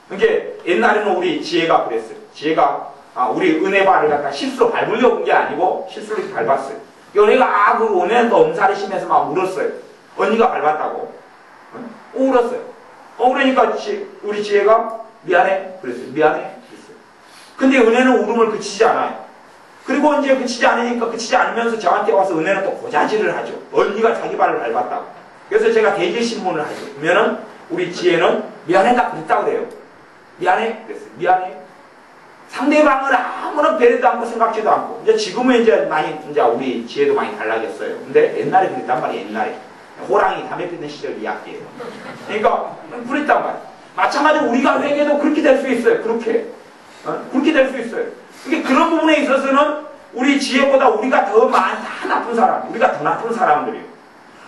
그러니까 옛날에는 우리 지혜가 그랬어요. 지혜가 우리 은혜발을 갖다 실수로 밟으려고 한 게 아니고 실수로 밟았어요. 은혜가 그 은혜는 또 엄살이 심해서 막 울었어요. 언니가 밟았다고. 울었어요. 그러니까 우리 지혜가 미안해. 그랬어요. 미안해. 그랬어요. 근데 은혜는 울음을 그치지 않아요. 그리고 이제 그치지 않으면서 저한테 와서 은혜는 또 고자질을 하죠. 언니가 자기 발을 밟았다고. 그래서 제가 대질 신문을 하죠. 그러면은 우리 지혜는 미안해. 나 그랬다고 그래요. 미안해. 그랬어요. 미안해. 상대방을 아무런 배려도 않고 생각지도 않고. 이제 지금은 이제 우리 지혜도 많이 달라졌어요. 근데 옛날에 그랬단 말이에요. 옛날에. 호랑이 담배 피던 시절 이야기예요. 그러니까 그랬단 말이에요. 마찬가지로 우리가 회개도 그렇게 될 수 있어요. 그렇게 될 수 있어요. 그러니까 그런 부분에 있어서는 우리 지혜보다 우리가 더 나쁜 사람, 우리가 더 나쁜 사람들이에요.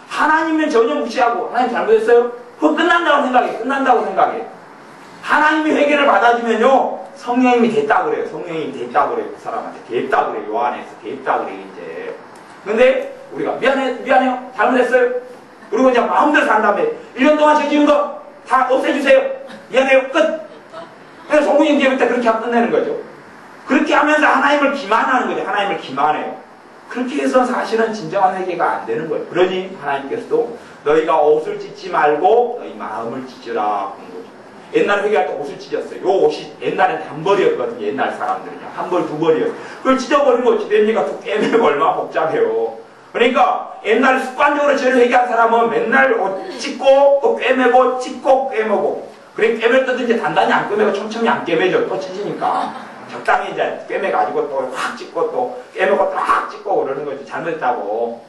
하나님은 전혀 무시하고 하나님 잘못했어요? 그거 끝난다고 생각해. 하나님이 회개를 받아주면요 성령님이 됐다 그래요. 성령님이 됐다 그래요. 그 사람한테 됐다 그래요. 요한에서 됐다 그래요. 이제 근데 우리가 미안해요. 잘못했어요. 그리고 이제 마음대로 산 다음에 1년 동안 죄 지은 거 다 없애주세요. 미안해요. 끝. 그래서 성령님 이제부터 그렇게 하고 끝내는 거죠. 그렇게 하면서 하나님을 기만하는 거죠. 하나님을 기만해요. 그렇게 해서 사실은 진정한 회개가 안 되는 거예요. 그러니 하나님께서도 너희가 옷을 찢지 말고 너희 마음을 찢으라 하는 거죠. 옛날 회개할 때 옷을 찢었어요. 요 옷이 옛날엔 한 벌이었거든요. 옛날 사람들은요. 한 벌, 두 벌이었어요. 그걸 찢어버리는 거 어찌 됩니까? 또 꿰매고 얼마나 복잡해요. 그러니까 옛날에 습관적으로 죄를 회개한 사람은 맨날 옷 찢고 또 꿰매고 찢고 꿰매고 그래 꿰맬 때도 이제 단단히 안 꿰매고 촘촘히 안 꿰매죠. 또 찢으니까 적당히 이제 꿰매가지고 또 확 찢고 또 꿰매고 또 확 찢고 그러는 거지. 잘못했다고.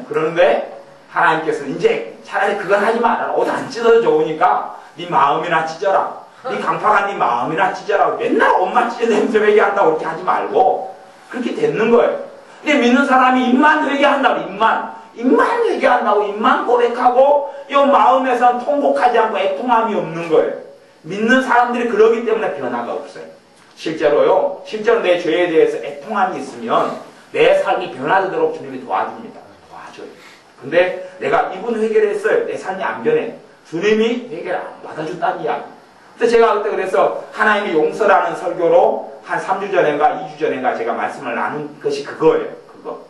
그러는데 하나님께서는 이제 차라리 그건 하지 마라. 옷 안 찢어도 좋으니까 네 마음이나 찢어라. 네 강팍한 네 마음이나 찢어라. 맨날 옷만 찢어내면서 회개한다고 그렇게 하지 말고 그렇게 됐는 거예요. 근데 믿는 사람이 입만 회개한다고 입만 회개한다고 입만 고백하고 이 마음에선 통곡하지 않고 애통함이 없는 거예요. 믿는 사람들이 그러기 때문에 변화가 없어요. 실제로요. 실제로 내 죄에 대해서 애통함이 있으면 내 삶이 변화되도록 주님이 도와줍니다. 도와줘요. 근데 내가 이분 회개를 했어요. 내 삶이 안 변해. 주님이 회개를 안 받아준다는 이야기. 그래서 제가 그때 그래서 하나님의 용서라는 설교로 한 3주 전인가 2주 전인가 제가 말씀을 나눈 것이 그거예요. 그거.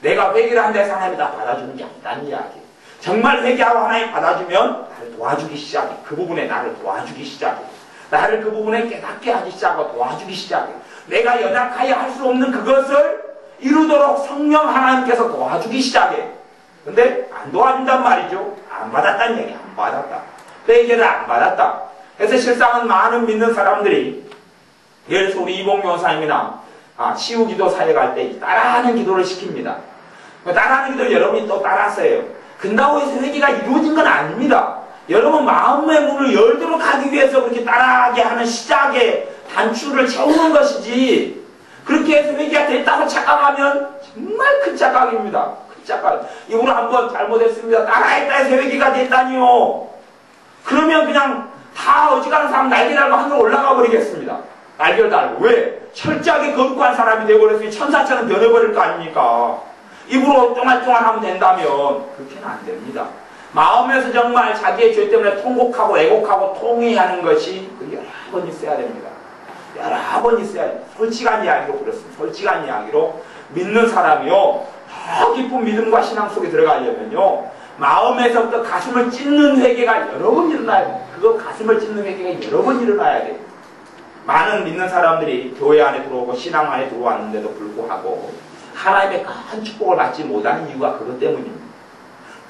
내가 회개를 한다 해서 하나님이 다 받아주는 게 아니다는 이야기. 정말 회개하고 하나님 받아주면 나를 도와주기 시작해. 그 부분에 나를 도와주기 시작해. 나를 그 부분에 깨닫게 하기 시작하고 도와주기 시작해. 내가 연약하여 할 수 없는 그것을 이루도록 성령 하나님께서 도와주기 시작해. 근데 안 도와준단 말이죠. 안 받았다는 얘기. 안 받았다. 회개를 안 받았다. 그래서 실상은 많은 믿는 사람들이 예를 들어서 우리 이봉 교사님이나 치유기도 사회 갈 때 따라하는 기도를 시킵니다. 따라하는 기도를 여러분이 또 따랐어요. 근다고 해서 회개가 이루어진 건 아닙니다. 여러분 마음의 문을 열도록 하기 위해서 그렇게 따라하게 하는 시작의 단추를 채우는 것이지 그렇게 해서 회개가 됐다고 착각하면 정말 큰 착각입니다. 큰 착각. 이거를 한번 잘못했습니다. 따라했다 해서 회개가 됐다니요. 그러면 그냥 다 어지간한 사람 날개 달고 하늘로 올라가 버리겠습니다. 날개를 달고. 왜? 철저하게 거룩한 사람이 되어버렸으니 천사처럼 변해버릴 거 아닙니까? 입으로 쫑알쫑알 하면 된다면 그렇게는 안 됩니다. 마음에서 정말 자기의 죄 때문에 통곡하고 애곡하고 통회하는 것이 여러 번 있어야 됩니다. 여러 번 있어야 됩니다. 솔직한 이야기로 그렇습니다. 솔직한 이야기로 믿는 사람이요 더 깊은 믿음과 신앙 속에 들어가려면요 마음에서부터 가슴을 찢는 회개가 여러 번 일어나야 돼요. 그거 가슴을 찢는 회개가 여러 번 일어나야 돼요. 많은 믿는 사람들이 교회 안에 들어오고 신앙 안에 들어왔는데도 불구하고 하나님의 큰 축복을 받지 못하는 이유가 그것 때문입니다.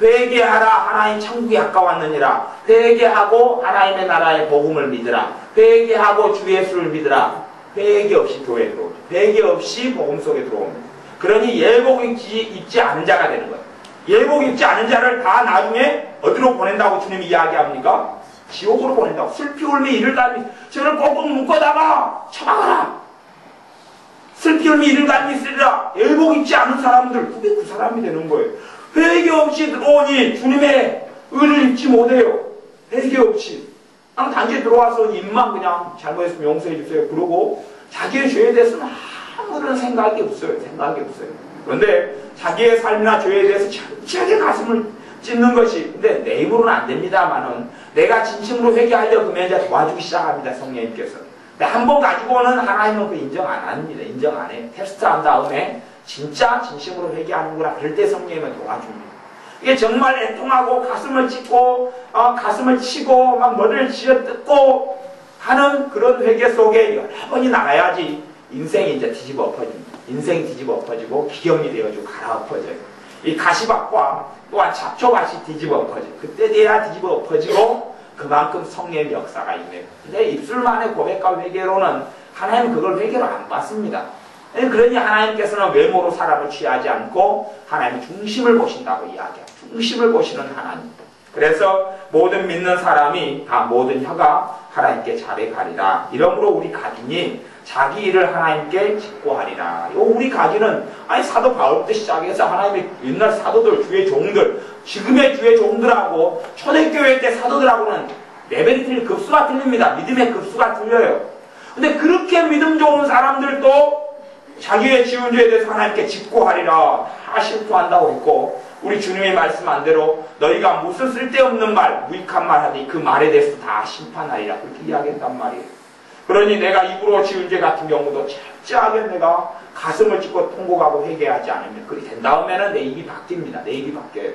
회개하라 하나님 천국이 가까웠느니라. 회개하고 하나님의 나라의 복음을 믿으라. 회개하고 주 예수를 믿으라. 회개 없이 교회에 들어오죠. 회개 없이 복음 속에 들어옵니다. 그러니 예복 입지 않은 자가 되는 거예요. 예복 입지 않은 자를 다 나중에 어디로 보낸다고 주님이 이야기합니까? 지옥으로 보낸다고. 슬피 울미 이를 갈미 저를 꼭꼭 묶어다가 처박아라. 슬피 울미 이를 갈미 쓰리라. 예복 입지 않은 사람들 그게 그 사람이 되는 거예요. 회개 없이 들어오니 주님의 의를 입지 못해요. 회개 없이. 그냥 단지 들어와서 입만 그냥 잘못했으면 용서해 주세요. 그러고 자기의 죄에 대해서는 아무런 생각이 없어요. 생각이 없어요. 그런데 자기의 삶이나 죄에 대해서 철저하게 가슴을 찢는 것이 근데 내 입으로는 안 됩니다만은 내가 진심으로 회개하려고 그러면 이제 도와주기 시작합니다. 성령님께서. 근데 한 번 가지고는 하나님은 그 인정 안 합니다. 인정 안 해. 테스트한 다음에 진짜 진심으로 회개하는구나. 그럴 때 성령님은 도와줍니다. 이게 정말 애통하고 가슴을 찢고 가슴을 치고 막 머리를 쥐어뜯고 하는 그런 회개 속에 여러 번이 나가야지 인생이 이제 뒤집어 엎어집니다. 인생이 뒤집어 엎어지고 기경이 되어지고 갈아엎어져요. 이 가시밭과 또한 잡초밭이 뒤집어 엎어져요. 그때 돼야 뒤집어 엎어지고 그만큼 성령의 역사가 임해요. 근데 입술만의 고백과 회개로는 하나님은 그걸 회개로 안 받습니다. 그러니 하나님께서는 외모로 사람을 취하지 않고 하나님의 중심을 보신다고 이야기해요. 중심을 보시는 하나님. 그래서 모든 믿는 사람이 다 모든 혀가 하나님께 자백하리라. 이러므로 우리 가진이 자기 일을 하나님께 직고하리라. 우리 가진은 사도 바울부터 시작해서 하나님의 옛날 사도들, 주의 종들, 지금의 주의 종들하고 초대교회 때 사도들하고는 레벨이 틀린 급수가 틀립니다. 믿음의 급수가 틀려요. 근데 그렇게 믿음 좋은 사람들도 자기의 지은 죄에 대해서 하나님께 직고하리라. 다 실토한다고 했고 우리 주님의 말씀한 대로 너희가 무슨 쓸데없는 말, 무익한 말 하니 그 말에 대해서 다 심판하리라. 그렇게 이야기했단 말이에요. 그러니 내가 입으로 지은 죄 같은 경우도 철저하게 내가 가슴을 찢고 통곡하고 회개하지 않으면 그렇게 된 다음에는 내 입이 바뀝니다. 내 입이 바뀌어요.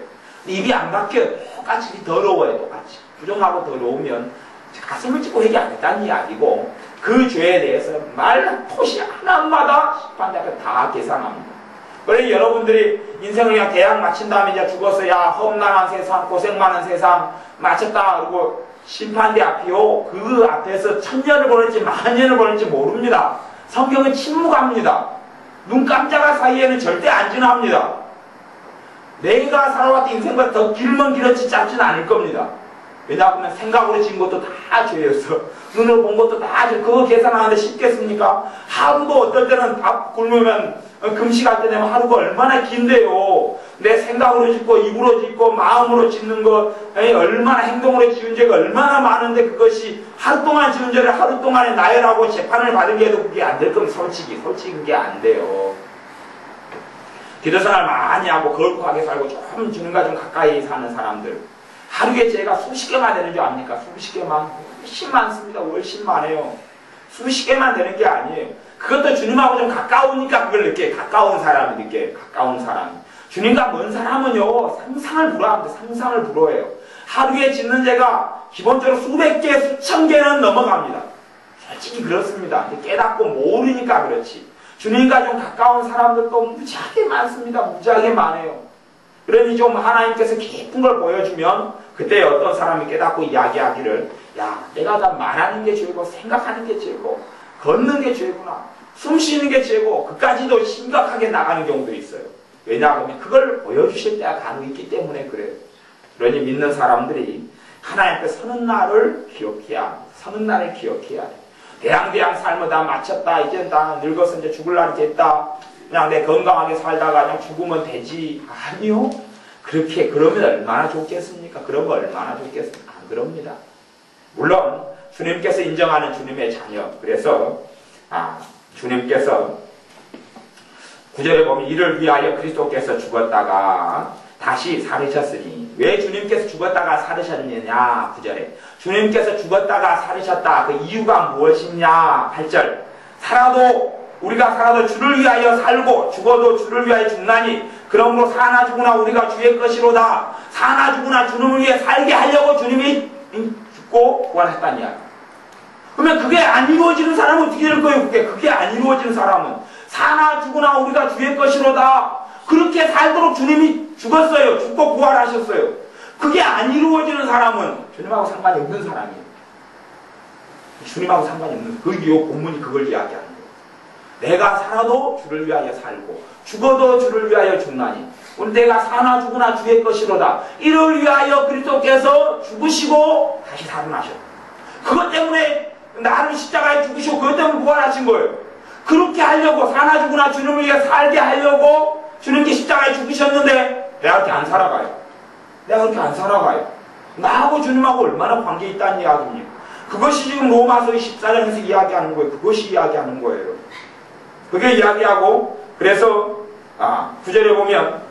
입이 안 바뀌어요. 똑같이 더러워요. 똑같이. 부정하고 더러우면 가슴을 찢고 회개 안 했다는 이야기고 그 죄에 대해서 말 토시 하나마다 심판대 앞에 다 계산합니다. 그래 여러분들이 인생을 그냥 대학 마친 다음에 이제 죽어서 야 험난한 세상 고생 많은 세상 마쳤다 그러고 심판대 앞이요 그 앞에서 1000년을 보낼지 만년을 보낼지 모릅니다. 성경은 침묵합니다. 눈 깜짝할 사이에는 절대 안 지나갑니다. 내가 살아왔던 인생보다 더 길면 길었지 짧지는 않을 겁니다. 왜냐하면 생각으로 지은 것도 다 죄였어. 눈으로 본 것도 다 죄. 그거 계산하는데 쉽겠습니까? 하루도 어떨 때는 밥 굶으면 금식할 때 되면 하루가 얼마나 긴데요. 내 생각으로 짓고 입으로 짓고 마음으로 짓는 거 얼마나 행동으로 지은 죄가 얼마나 많은데 그것이 하루 동안 지은 죄를 하루 동안에 나열하고 재판을 받은 게 해도 그게 안 될 거면 솔직히 그게 안 돼요. 기도생활 많이 하고 거룩하게 살고 좀 주님과 좀 가까이 사는 사람들 하루에 죄가 수십 개만 되는 줄 압니까? 수십 개만. 훨씬 많습니다. 훨씬 많아요. 수십 개만 되는 게 아니에요. 그것도 주님하고 좀 가까우니까 그걸 느껴. 가까운 사람이 느껴요. 가까운 사람이. 주님과 먼 사람은요, 상상을 불허합니다. 상상을 불허해요. 하루에 짓는 죄가 기본적으로 수백 개, 수천 개는 넘어갑니다. 솔직히 그렇습니다. 깨닫고 모르니까 그렇지. 주님과 좀 가까운 사람들도 무지하게 많습니다. 무지하게 많아요. 그러니 좀 하나님께서 깊은 걸 보여주면 그때 어떤 사람이 깨닫고 이야기하기를 야, 내가 다 말하는 게 죄고 생각하는 게 죄고 걷는 게 죄구나. 숨 쉬는 게 죄고 그까지도 심각하게 나가는 경우도 있어요. 왜냐하면 그걸 보여주실 때가 간혹 있기 때문에 그래요. 그러니 믿는 사람들이 하나님 앞에 서는 날을 기억해야 합니다. 서는 날을 기억해야 돼요. 대양대양 삶을 다 마쳤다. 이제 다 늙어서 이제 죽을 날이 됐다. 그냥 내 건강하게 살다가 그냥 죽으면 되지. 아니요. 그렇게 그러면 얼마나 좋겠습니까? 그러면 얼마나 좋겠습니까? 안 그럽니다. 물론 주님께서 인정하는 주님의 자녀. 그래서 주님께서 9절에 보면 이를 위하여 그리스도께서 죽었다가 다시 살으셨으니 왜 주님께서 죽었다가 살으셨느냐 9절에 주님께서 죽었다가 살으셨다 그 이유가 무엇이냐 8절 우리가 살아도 주를 위하여 살고 죽어도 주를 위하여 죽나니 그러므로 사나 죽으나 우리가 주의 것이로다. 사나 죽으나 주님을 위해 살게 하려고 주님이 죽고 부활했다는 이야기. 그러면 그게 안 이루어지는 사람은 어떻게 될 거예요? 그게 안 이루어지는 사람은 사나 죽으나 우리가 주의 것이로다. 그렇게 살도록 주님이 죽었어요. 죽고 부활하셨어요. 그게 안 이루어지는 사람은 주님하고 상관이 없는 사람이에요. 주님하고 상관이 없는 그 본문이 그걸 이야기하는 거예요. 내가 살아도 주를 위하여 살고 죽어도 주를 위하여 죽나니 오늘 내가 사나 죽으나 주의 것이로다. 이를 위하여 그리스도께서 죽으시고 다시 살아나셨다. 그것 때문에 나를 십자가에 죽으시고 그것 때문에 부활하신 거예요. 그렇게 하려고 사나 죽으나 주님을 위해 살게 하려고 주님께 십자가에 죽으셨는데 내가 그렇게 안 살아가요. 내가 그렇게 안 살아가요. 나하고 주님하고 얼마나 관계 있다는 이야기입니까? 그것이 지금 로마서 14장에서 이야기하는 거예요. 그것이 이야기하는 거예요. 그게 이야기하고 그래서 9절에 보면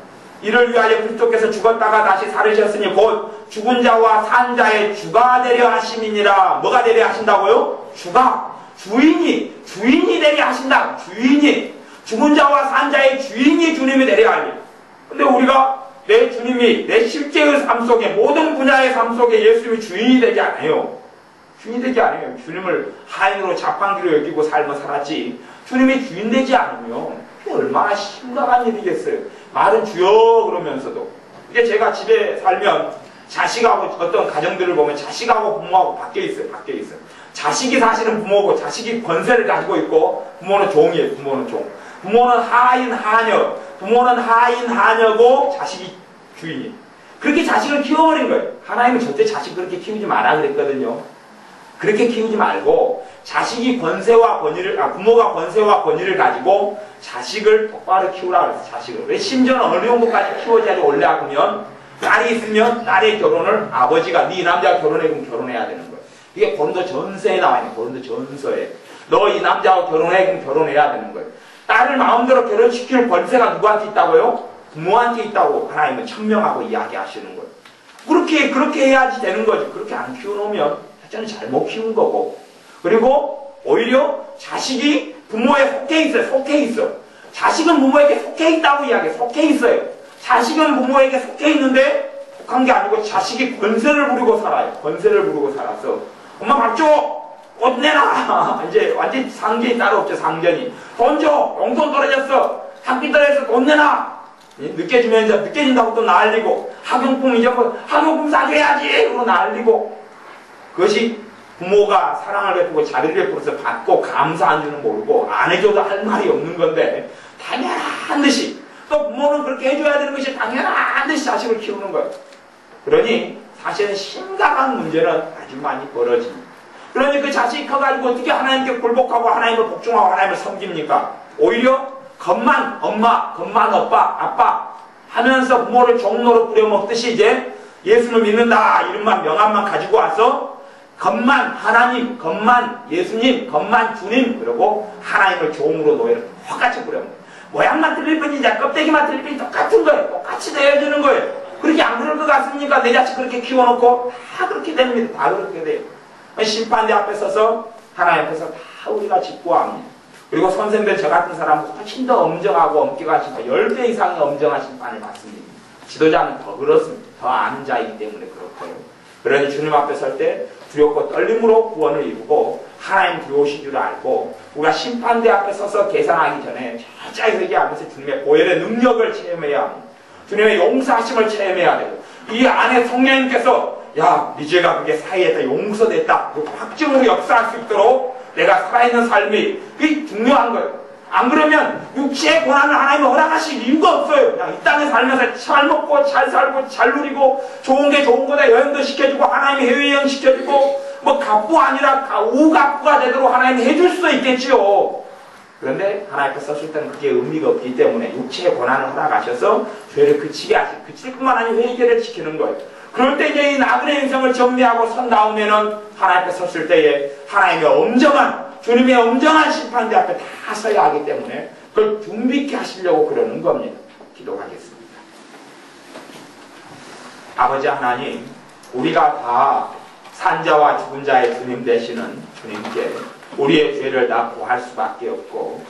이를 위하여 그리스도께서 죽었다가 다시 살으셨으니 곧 죽은 자와 산 자의 주가 되려 하심이니라. 뭐가 되려 하신다고요? 주가. 주인이 되려 하신다. 주인이. 죽은 자와 산 자의 주인이 주님이 되려 하니. 근데 우리가 내 주님이 내 실제의 삶 속에 모든 분야의 삶 속에 예수님이 주인이 되지 않아요. 주인이 되지 않아요. 주님을 하인으로 자판기로 여기고 삶을 살았지. 주님이 주인 되지 않으면 얼마나 심각한 일이겠어요. 말은 주여 그러면서도. 이게 제가 집에 살면 자식하고 어떤 가정들을 보면 자식하고 부모하고 바뀌어 있어요. 자식이 사실은 부모고 자식이 권세를 가지고 있고 부모는 종이에요. 부모는 종. 부모는 하인 하녀. 부모는 하인 하녀고 자식이 주인이. 그렇게 자식을 키워버린 거예요. 하나님은 절대 자식 그렇게 키우지 마라 그랬거든요. 그렇게 키우지 말고 자식이 권세와 권위를 부모가 권세와 권위를 가지고 자식을 똑바로 키우라 그랬어요. 자식을. 왜 심지어는 어느 정도까지 키워야지 올라가면 딸이 있으면 딸의 결혼을 아버지가 네 남자가 결혼해 그럼 결혼해야 되는 거예요. 이게 고린도 전서에 나와 있는 고린도 전서에 너 이 남자하고 결혼해 그럼 결혼해야 되는 거예요. 딸을 마음대로 결혼시킬 권세가 누구한테 있다고요? 부모한테 있다고 하나님은 천명하고 이야기하시는 거예요. 그렇게 해야지 되는 거지. 그렇게 안 키워놓으면 첫째는 잘못 키운 거고 그리고 오히려 자식이 부모에 속해 있어. 자식은 부모에게 속해 있다고 이야기해. 속해 있어요. 자식은 부모에게 속해 있는데 속한 게 아니고 자식이 권세를 부리고 살아요. 권세를 부리고 살았어. 엄마 밥 줘! 옷 내놔! 이제 완전히 상견이 따로 없죠. 상견이. 돈 줘! 용돈 떨어졌어! 학비 떨어졌어! 돈 내놔! 늦게 주면 이제 늦게 준다고 또 난리고 학용품 잊어버려 학용품 사줘야지! 그러고 난리고 그것이 부모가 사랑을 베푸고 자비를 베풀어서 받고 감사한 줄은 모르고 안 해줘도 할 말이 없는 건데 당연한 듯이 또 부모는 그렇게 해줘야 되는 것이 당연한 듯이 자식을 키우는 거예요. 그러니 사실은 심각한 문제는 아주 많이 벌어집니다. 그러니 그 자식이 커가지고 어떻게 하나님께 굴복하고 하나님을 복종하고 하나님을 섬깁니까? 오히려 겉만 엄마, 겉만 아빠 하면서 부모를 종로로 부려먹듯이 이제 예수를 믿는다 이름만 명함만 가지고 와서 겉만 하나님, 겉만 예수님, 겉만 주님 그러고 하나님을 종으로 노예를 똑같이 부려먹어요. 모양만 틀릴 뿐이지 껍데기만 틀릴 뿐이 똑같은 거예요. 똑같이 되어주는 거예요. 그렇게 안 그럴 것 같습니까? 내 자식 그렇게 키워놓고 다 그렇게 됩니다. 다 그렇게 돼요. 심판대 앞에 서서 하나님 앞에서 다 우리가 직구합니다. 그리고 선생들 저 같은 사람은 훨씬 더 엄정하고 엄격한 심판, 10배 이상의 엄정한 심판을 받습니다. 지도자는 더 그렇습니다. 더 아는 자이기 때문에 그렇고요. 그러니 주님 앞에 설 때 두렵고 떨림으로 구원을 이루고 하나님 들어오신 줄 알고 우리가 심판대 앞에 서서 계산하기 전에 철저히 회개하면서 주님의 보혈의 능력을 체험해야 합니다. 주님의 용서하심을 체험해야 되고 이 안에 성령님께서 야, 네 죄가 그게 사이에다 용서됐다 확증으로 역사할 수 있도록 내가 살아있는 삶이 그게 중요한 거예요. 안 그러면 육체의 고난을 하나님이 허락하실 이유가 없어요. 그냥 이 땅에 살면서 잘 먹고 잘 살고 잘 누리고 좋은 게 좋은 거다 여행도 시켜주고 하나님이 해외여행 시켜주고 뭐 갑부 아니라 우갑부가 되도록 하나님이 해줄 수도 있겠지요. 그런데 하나님 앞에 섰을 때는 그게 의미가 없기 때문에 육체의 고난을 허락하셔서 죄를 그칠 뿐만 아니라 회개를 지키는 거예요. 그럴 때 이제 이 나그네 인생을 정리하고 선 다음에는 하나님 앞에 섰을 때에 하나님의 엄정한 주님의 엄정한 심판대 앞에 다 서야 하기 때문에 그걸 준비케 하시려고 그러는 겁니다. 기도하겠습니다. 아버지 하나님, 우리가 다 산자와 죽은 자의 주님 되시는 주님께 우리의 죄를 다 고할 수밖에 없고